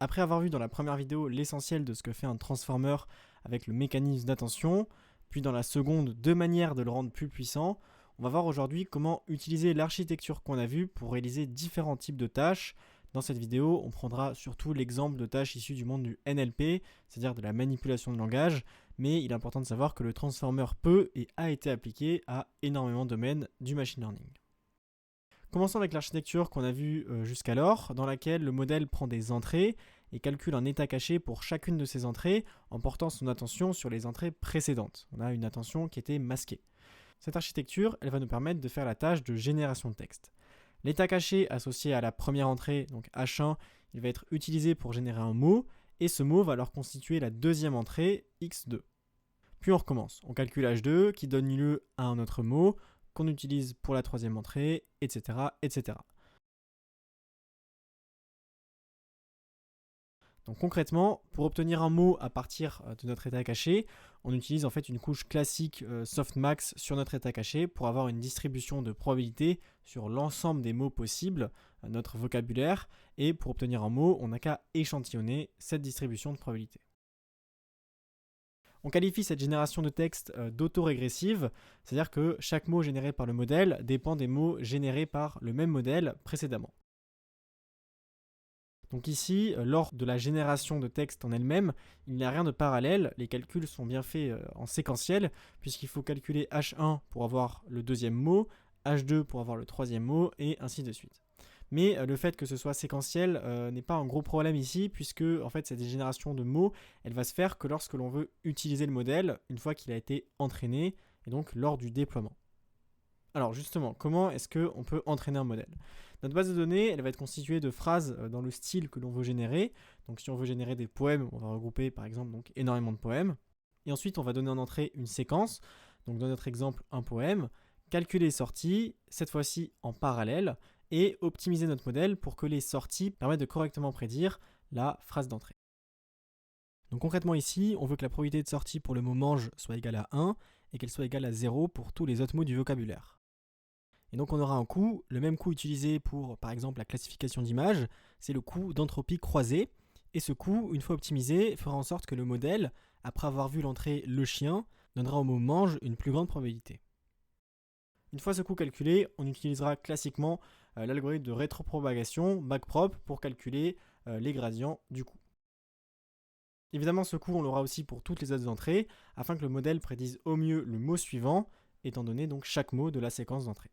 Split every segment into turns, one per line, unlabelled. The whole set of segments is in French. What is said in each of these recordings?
Après avoir vu dans la première vidéo l'essentiel de ce que fait un transformer avec le mécanisme d'attention, puis dans la seconde deux manières de le rendre plus puissant, on va voir aujourd'hui comment utiliser l'architecture qu'on a vue pour réaliser différents types de tâches. Dans cette vidéo, on prendra surtout l'exemple de tâches issues du monde du NLP, c'est-à-dire de la manipulation de langage, mais il est important de savoir que le transformer peut et a été appliqué à énormément de domaines du machine learning. Commençons avec l'architecture qu'on a vue jusqu'alors, dans laquelle le modèle prend des entrées et calcule un état caché pour chacune de ces entrées en portant son attention sur les entrées précédentes. On a une attention qui était masquée. Cette architecture, elle va nous permettre de faire la tâche de génération de texte. L'état caché associé à la première entrée, donc H1, il va être utilisé pour générer un mot, et ce mot va alors constituer la deuxième entrée, X2. Puis on recommence. On calcule H2 qui donne lieu à un autre mot qu'on utilise pour la troisième entrée, etc., etc. Donc concrètement, pour obtenir un mot à partir de notre état caché, on utilise en fait une couche classique softmax sur notre état caché pour avoir une distribution de probabilité sur l'ensemble des mots possibles, notre vocabulaire, et pour obtenir un mot, on n'a qu'à échantillonner cette distribution de probabilité. On qualifie cette génération de texte d'autorégressive, c'est-à-dire que chaque mot généré par le modèle dépend des mots générés par le même modèle précédemment. Donc ici, lors de la génération de texte en elle-même, il n'y a rien de parallèle, les calculs sont bien faits en séquentiel, puisqu'il faut calculer H1 pour avoir le deuxième mot, H2 pour avoir le troisième mot, et ainsi de suite. Mais le fait que ce soit séquentiel n'est pas un gros problème ici, puisque en fait cette génération de mots, elle va se faire que lorsque l'on veut utiliser le modèle, une fois qu'il a été entraîné, et donc lors du déploiement. Alors justement, comment est-ce qu'on peut entraîner un modèle ? Notre base de données, elle va être constituée de phrases dans le style que l'on veut générer. Donc si on veut générer des poèmes, on va regrouper par exemple donc, énormément de poèmes. Et ensuite, on va donner en entrée une séquence. Donc dans notre exemple, un poème. Calculer les sorties, cette fois-ci en parallèle. Et optimiser notre modèle pour que les sorties permettent de correctement prédire la phrase d'entrée. Donc concrètement ici, on veut que la probabilité de sortie pour le mot mange soit égale à 1 et qu'elle soit égale à 0 pour tous les autres mots du vocabulaire. Et donc on aura un coût, le même coût utilisé pour par exemple la classification d'images, c'est le coût d'entropie croisée. Et ce coût, une fois optimisé, fera en sorte que le modèle, après avoir vu l'entrée le chien, donnera au mot mange une plus grande probabilité. Une fois ce coût calculé, on utilisera classiquement l'algorithme de rétropropagation, backprop, pour calculer les gradients du coût. Évidemment, ce coût, on l'aura aussi pour toutes les autres entrées, afin que le modèle prédise au mieux le mot suivant, étant donné donc chaque mot de la séquence d'entrée.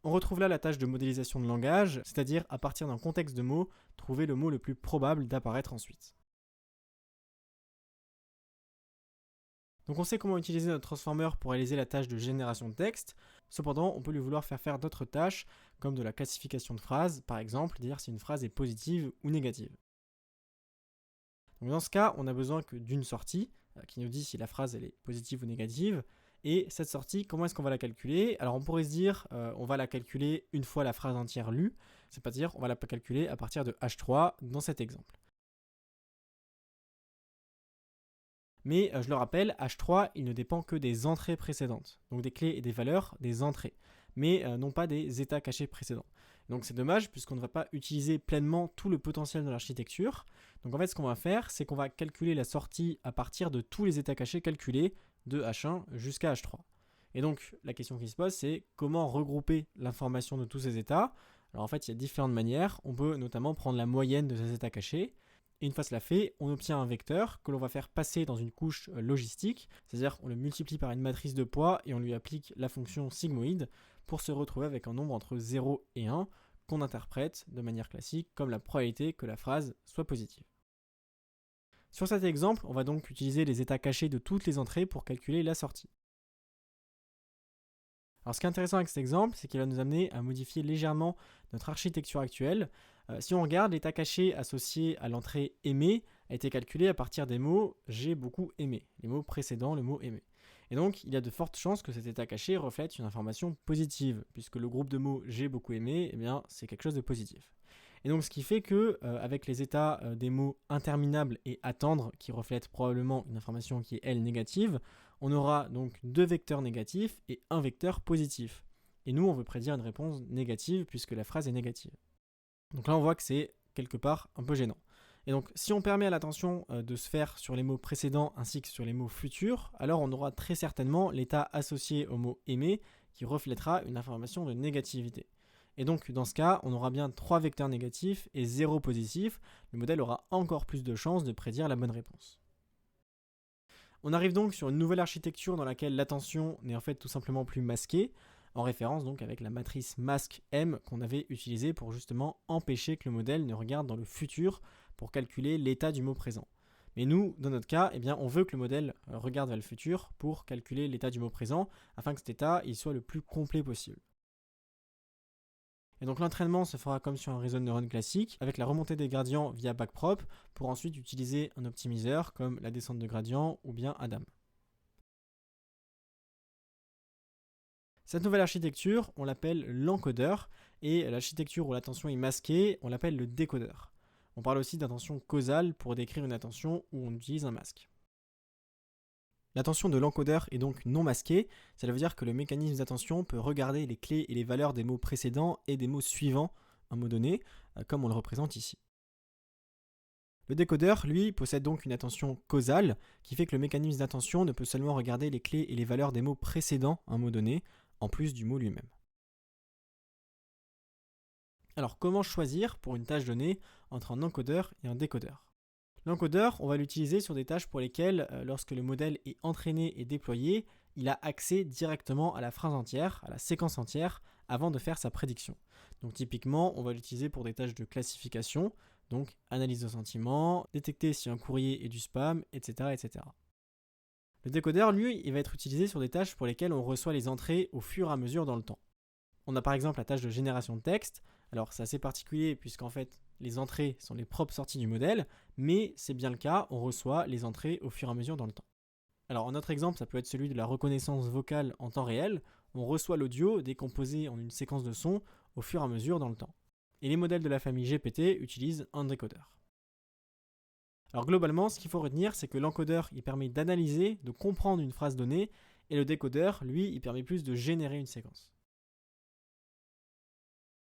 On retrouve là la tâche de modélisation de langage, c'est-à-dire à partir d'un contexte de mots, trouver le mot le plus probable d'apparaître ensuite. Donc on sait comment utiliser notre transformer pour réaliser la tâche de génération de texte, cependant on peut lui vouloir faire d'autres tâches, comme de la classification de phrases, par exemple, dire si une phrase est positive ou négative. Donc dans ce cas, on a besoin que d'une sortie, qui nous dit si la phrase elle est positive ou négative, et cette sortie, comment est-ce qu'on va la calculer ? Alors on pourrait se dire, on va la calculer une fois la phrase entière lue, c'est-à-dire on va la calculer à partir de H3 dans cet exemple. Mais je le rappelle, H3, il ne dépend que des entrées précédentes, donc des clés et des valeurs des entrées, mais non pas des états cachés précédents. Donc c'est dommage puisqu'on ne va pas utiliser pleinement tout le potentiel de l'architecture. Donc en fait ce qu'on va faire, c'est qu'on va calculer la sortie à partir de tous les états cachés calculés de H1 jusqu'à H3. Et donc la question qui se pose, c'est comment regrouper l'information de tous ces états. Alors en fait il y a différentes manières, on peut notamment prendre la moyenne de ces états cachés. Et une fois cela fait, on obtient un vecteur que l'on va faire passer dans une couche logistique, c'est-à-dire on le multiplie par une matrice de poids et on lui applique la fonction sigmoïde pour se retrouver avec un nombre entre 0 et 1 qu'on interprète de manière classique comme la probabilité que la phrase soit positive. Sur cet exemple, on va donc utiliser les états cachés de toutes les entrées pour calculer la sortie. Alors ce qui est intéressant avec cet exemple, c'est qu'il va nous amener à modifier légèrement notre architecture actuelle. Si on regarde, l'état caché associé à l'entrée aimé a été calculé à partir des mots « j'ai beaucoup aimé », les mots précédant le mot « aimé ». Et donc, il y a de fortes chances que cet état caché reflète une information positive, puisque le groupe de mots « j'ai beaucoup aimé », eh bien, c'est quelque chose de positif. Et donc, ce qui fait que, avec les états des mots interminables et attendre, qui reflètent probablement une information qui est, elle, négative, on aura donc deux vecteurs négatifs et un vecteur positif. Et nous, on veut prédire une réponse négative, puisque la phrase est négative. Donc là, on voit que c'est quelque part un peu gênant. Et donc, si on permet à l'attention de se faire sur les mots précédents ainsi que sur les mots futurs, alors on aura très certainement l'état associé au mot aimer qui reflètera une information de négativité. Et donc, dans ce cas, on aura bien 3 vecteurs négatifs et 0 positif. Le modèle aura encore plus de chances de prédire la bonne réponse. On arrive donc sur une nouvelle architecture dans laquelle l'attention n'est en fait tout simplement plus masquée, en référence donc avec la matrice masque M qu'on avait utilisée pour justement empêcher que le modèle ne regarde dans le futur pour calculer l'état du mot présent. Mais nous, dans notre cas, eh bien, on veut que le modèle regarde vers le futur pour calculer l'état du mot présent, afin que cet état il soit le plus complet possible. Et donc l'entraînement se fera comme sur un réseau de neurones classique, avec la remontée des gradients via backprop, pour ensuite utiliser un optimiseur comme la descente de gradient ou bien Adam. Cette nouvelle architecture, on l'appelle l'encodeur, et l'architecture où l'attention est masquée, on l'appelle le décodeur. On parle aussi d'attention causale pour décrire une attention où on utilise un masque. L'attention de l'encodeur est donc non masquée, cela veut dire que le mécanisme d'attention peut regarder les clés et les valeurs des mots précédents et des mots suivants un mot donné, comme on le représente ici. Le décodeur, lui, possède donc une attention causale, qui fait que le mécanisme d'attention ne peut seulement regarder les clés et les valeurs des mots précédents un mot donné, en plus du mot lui-même. Alors comment choisir pour une tâche donnée entre un encodeur et un décodeur ? L'encodeur, on va l'utiliser sur des tâches pour lesquelles, lorsque le modèle est entraîné et déployé, il a accès directement à la phrase entière, à la séquence entière, avant de faire sa prédiction. Donc typiquement, on va l'utiliser pour des tâches de classification, donc analyse de sentiments, détecter si un courrier est du spam, etc., etc. Le décodeur, lui, il va être utilisé sur des tâches pour lesquelles on reçoit les entrées au fur et à mesure dans le temps. On a par exemple la tâche de génération de texte. Alors c'est assez particulier puisqu'en fait les entrées sont les propres sorties du modèle, mais c'est bien le cas, on reçoit les entrées au fur et à mesure dans le temps. Alors un autre exemple, ça peut être celui de la reconnaissance vocale en temps réel. On reçoit l'audio décomposé en une séquence de sons au fur et à mesure dans le temps. Et les modèles de la famille GPT utilisent un décodeur. Alors globalement, ce qu'il faut retenir, c'est que l'encodeur, il permet d'analyser, de comprendre une phrase donnée, et le décodeur, lui, il permet plus de générer une séquence.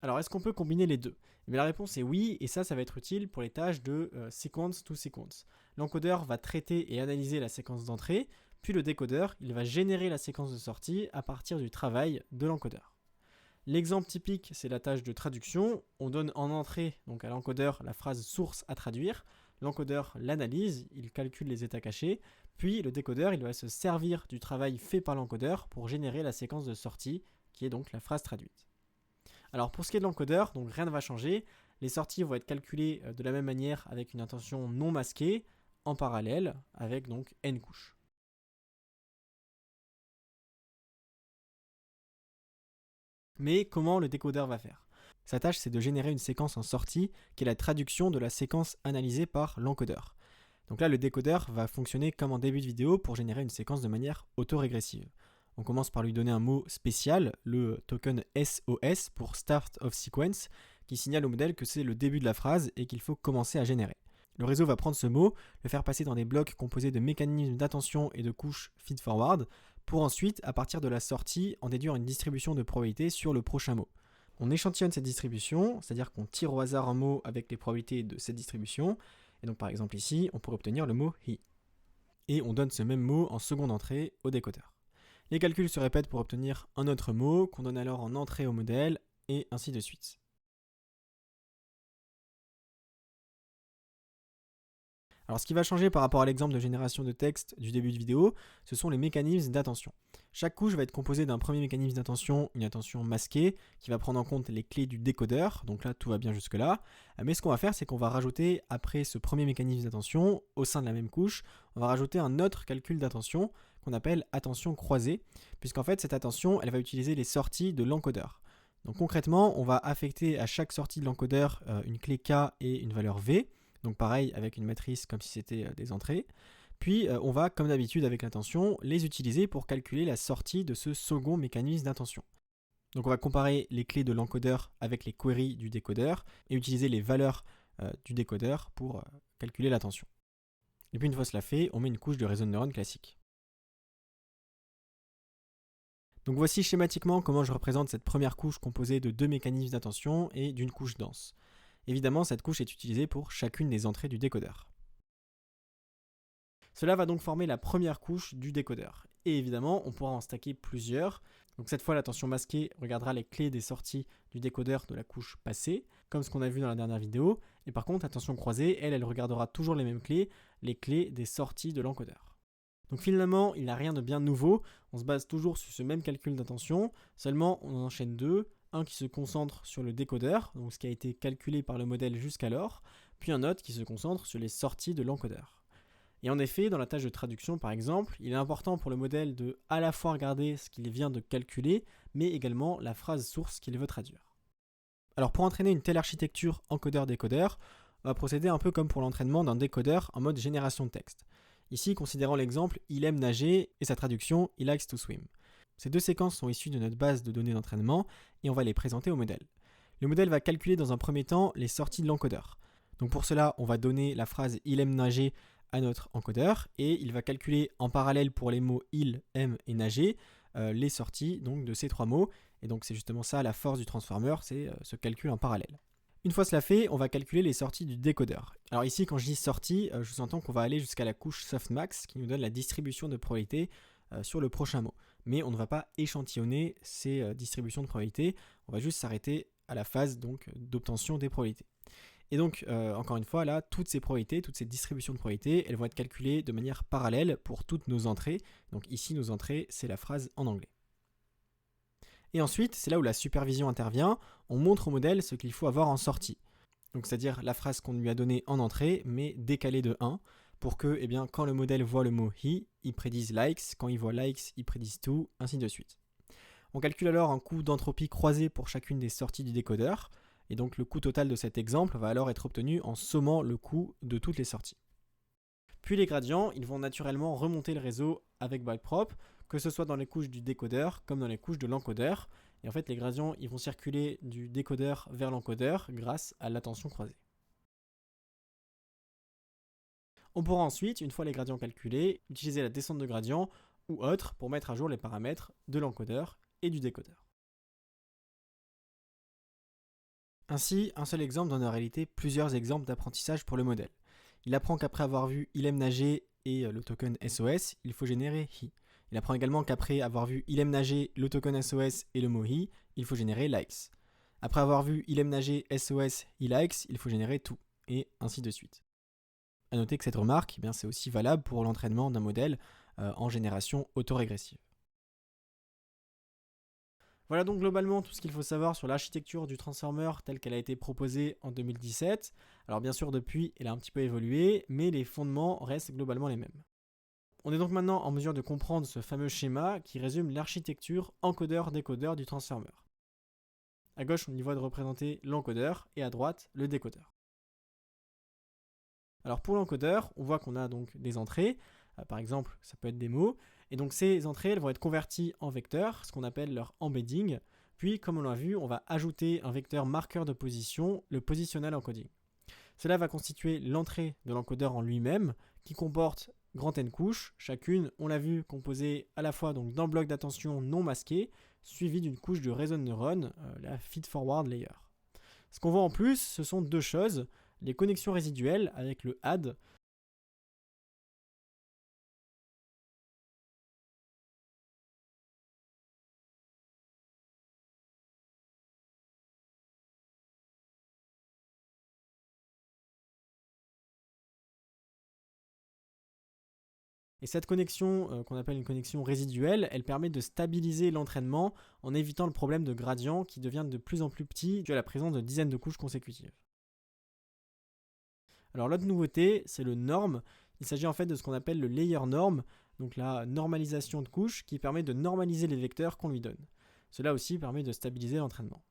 Alors, est-ce qu'on peut combiner les deux ? La réponse est oui, et ça va être utile pour les tâches de sequence to sequence. L'encodeur va traiter et analyser la séquence d'entrée, puis le décodeur, il va générer la séquence de sortie à partir du travail de l'encodeur. L'exemple typique, c'est la tâche de traduction. On donne en entrée donc à l'encodeur la phrase source à traduire. L'encodeur l'analyse, il calcule les états cachés, puis le décodeur, il va se servir du travail fait par l'encodeur pour générer la séquence de sortie, qui est donc la phrase traduite. Alors pour ce qui est de l'encodeur, donc rien ne va changer. Les sorties vont être calculées de la même manière avec une intention non masquée, en parallèle, avec donc n couches. Mais comment le décodeur va faire ? Sa tâche, c'est de générer une séquence en sortie qui est la traduction de la séquence analysée par l'encodeur. Donc là, le décodeur va fonctionner comme en début de vidéo pour générer une séquence de manière autorégressive. On commence par lui donner un mot spécial, le token SOS pour Start of Sequence, qui signale au modèle que c'est le début de la phrase et qu'il faut commencer à générer. Le réseau va prendre ce mot, le faire passer dans des blocs composés de mécanismes d'attention et de couches feed-forward, pour ensuite, à partir de la sortie, en déduire une distribution de probabilité sur le prochain mot. On échantillonne cette distribution, c'est-à-dire qu'on tire au hasard un mot avec les probabilités de cette distribution, et donc par exemple ici, on pourrait obtenir le mot he. Et on donne ce même mot en seconde entrée au décodeur. Les calculs se répètent pour obtenir un autre mot, qu'on donne alors en entrée au modèle, et ainsi de suite. Alors ce qui va changer par rapport à l'exemple de génération de texte du début de vidéo, ce sont les mécanismes d'attention. Chaque couche va être composée d'un premier mécanisme d'attention, une attention masquée, qui va prendre en compte les clés du décodeur, donc là tout va bien jusque là. Mais ce qu'on va faire, c'est qu'on va rajouter, après ce premier mécanisme d'attention, au sein de la même couche, on va rajouter un autre calcul d'attention, qu'on appelle attention croisée, puisqu'en fait cette attention, elle va utiliser les sorties de l'encodeur. Donc concrètement, on va affecter à chaque sortie de l'encodeur une clé K et une valeur V, donc pareil avec une matrice comme si c'était des entrées. Puis on va, comme d'habitude avec l'attention, les utiliser pour calculer la sortie de ce second mécanisme d'attention. Donc on va comparer les clés de l'encodeur avec les queries du décodeur et utiliser les valeurs du décodeur pour calculer l'attention. Et puis une fois cela fait, on met une couche de réseau de neurones classique. Donc voici schématiquement comment je représente cette première couche composée de deux mécanismes d'attention et d'une couche dense. Évidemment, cette couche est utilisée pour chacune des entrées du décodeur. Cela va donc former la première couche du décodeur. Et évidemment, on pourra en stacker plusieurs. Donc cette fois, l'attention masquée regardera les clés des sorties du décodeur de la couche passée, comme ce qu'on a vu dans la dernière vidéo. Et par contre, attention croisée, elle regardera toujours les mêmes clés, les clés des sorties de l'encodeur. Donc finalement, il n'y a rien de bien nouveau, on se base toujours sur ce même calcul d'intention, seulement on en enchaîne deux, un qui se concentre sur le décodeur, donc ce qui a été calculé par le modèle jusqu'alors, puis un autre qui se concentre sur les sorties de l'encodeur. Et en effet, dans la tâche de traduction par exemple, il est important pour le modèle de à la fois regarder ce qu'il vient de calculer, mais également la phrase source qu'il veut traduire. Alors pour entraîner une telle architecture encodeur-décodeur, on va procéder un peu comme pour l'entraînement d'un décodeur en mode génération de texte. Ici, considérons l'exemple « il aime nager » et sa traduction « he likes to swim ». Ces deux séquences sont issues de notre base de données d'entraînement et on va les présenter au modèle. Le modèle va calculer dans un premier temps les sorties de l'encodeur. Donc pour cela, on va donner la phrase « il aime nager » à notre encodeur et il va calculer en parallèle pour les mots « il »,« aime » et « nager » les sorties donc, de ces trois mots. Et donc c'est justement ça la force du transformer, c'est ce calcul en parallèle. Une fois cela fait, on va calculer les sorties du décodeur. Alors ici, quand je dis sortie, je sous-entends qu'on va aller jusqu'à la couche softmax qui nous donne la distribution de probabilité sur le prochain mot. Mais on ne va pas échantillonner ces distributions de probabilité, on va juste s'arrêter à la phase d'obtention des probabilités. Et donc, encore une fois, là, toutes ces probabilités, toutes ces distributions de probabilités, elles vont être calculées de manière parallèle pour toutes nos entrées. Donc ici, nos entrées, c'est la phrase en anglais. Et ensuite, c'est là où la supervision intervient, on montre au modèle ce qu'il faut avoir en sortie. Donc c'est-à-dire la phrase qu'on lui a donnée en entrée, mais décalée de 1, pour que, eh bien, quand le modèle voit le mot he, il prédise likes, quand il voit likes, il prédise to, ainsi de suite. On calcule alors un coût d'entropie croisé pour chacune des sorties du décodeur, et donc le coût total de cet exemple va alors être obtenu en sommant le coût de toutes les sorties. Puis les gradients, ils vont naturellement remonter le réseau avec byteprop, que ce soit dans les couches du décodeur comme dans les couches de l'encodeur. Et en fait, les gradients, ils vont circuler du décodeur vers l'encodeur grâce à l'attention croisée. On pourra ensuite, une fois les gradients calculés, utiliser la descente de gradient ou autre pour mettre à jour les paramètres de l'encodeur et du décodeur. Ainsi, un seul exemple donne en réalité plusieurs exemples d'apprentissage pour le modèle. Il apprend qu'après avoir vu « il aime nager » et le token SOS, il faut générer « he ». Il apprend également qu'après avoir vu « il aime nager », le token SOS et le mot « he », il faut générer « likes ». Après avoir vu « il aime nager », SOS, « he likes », il faut générer « to », et ainsi de suite. A noter que cette remarque, c'est aussi valable pour l'entraînement d'un modèle en génération autorégressive. Voilà donc globalement tout ce qu'il faut savoir sur l'architecture du transformer telle qu'elle a été proposée en 2017. Alors bien sûr depuis, elle a un petit peu évolué, mais les fondements restent globalement les mêmes. On est donc maintenant en mesure de comprendre ce fameux schéma qui résume l'architecture encodeur-décodeur du transformer. À gauche, on y voit de représenter l'encodeur et à droite, le décodeur. Alors pour l'encodeur, on voit qu'on a donc des entrées, par exemple ça peut être des mots, et donc ces entrées elles vont être converties en vecteurs, ce qu'on appelle leur embedding, puis comme on l'a vu, on va ajouter un vecteur marqueur de position, le positional encoding. Cela va constituer l'entrée de l'encodeur en lui-même, qui comporte grand N couches, chacune, on l'a vu, composée à la fois d'un bloc d'attention non masqué, suivi d'une couche de réseau de neurones, la feed-forward layer. Ce qu'on voit en plus, ce sont deux choses, les connexions résiduelles avec le add, et cette connexion, qu'on appelle une connexion résiduelle, elle permet de stabiliser l'entraînement en évitant le problème de gradient qui devient de plus en plus petit dû à la présence de dizaines de couches consécutives. Alors l'autre nouveauté, c'est le norm. Il s'agit en fait de ce qu'on appelle le layer norm, donc la normalisation de couches qui permet de normaliser les vecteurs qu'on lui donne. Cela aussi permet de stabiliser l'entraînement.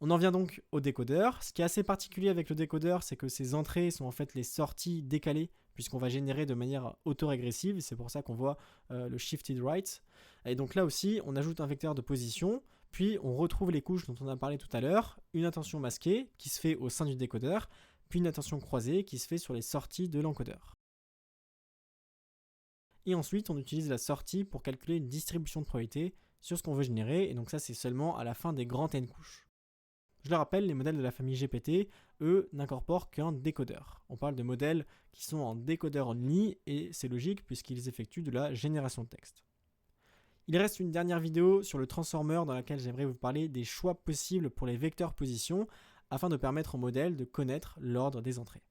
On en vient donc au décodeur. Ce qui est assez particulier avec le décodeur, c'est que ces entrées sont en fait les sorties décalées, puisqu'on va générer de manière autorégressive, c'est pour ça qu'on voit le shifted right. Et donc là aussi, on ajoute un vecteur de position, puis on retrouve les couches dont on a parlé tout à l'heure, une attention masquée qui se fait au sein du décodeur, puis une attention croisée qui se fait sur les sorties de l'encodeur. Et ensuite, on utilise la sortie pour calculer une distribution de probabilité sur ce qu'on veut générer, et donc ça c'est seulement à la fin des grands n couches. Je le rappelle, les modèles de la famille GPT, eux, n'incorporent qu'un décodeur. On parle de modèles qui sont en décodeur only, et c'est logique puisqu'ils effectuent de la génération de texte. Il reste une dernière vidéo sur le transformer dans laquelle j'aimerais vous parler des choix possibles pour les vecteurs position afin de permettre au modèle de connaître l'ordre des entrées.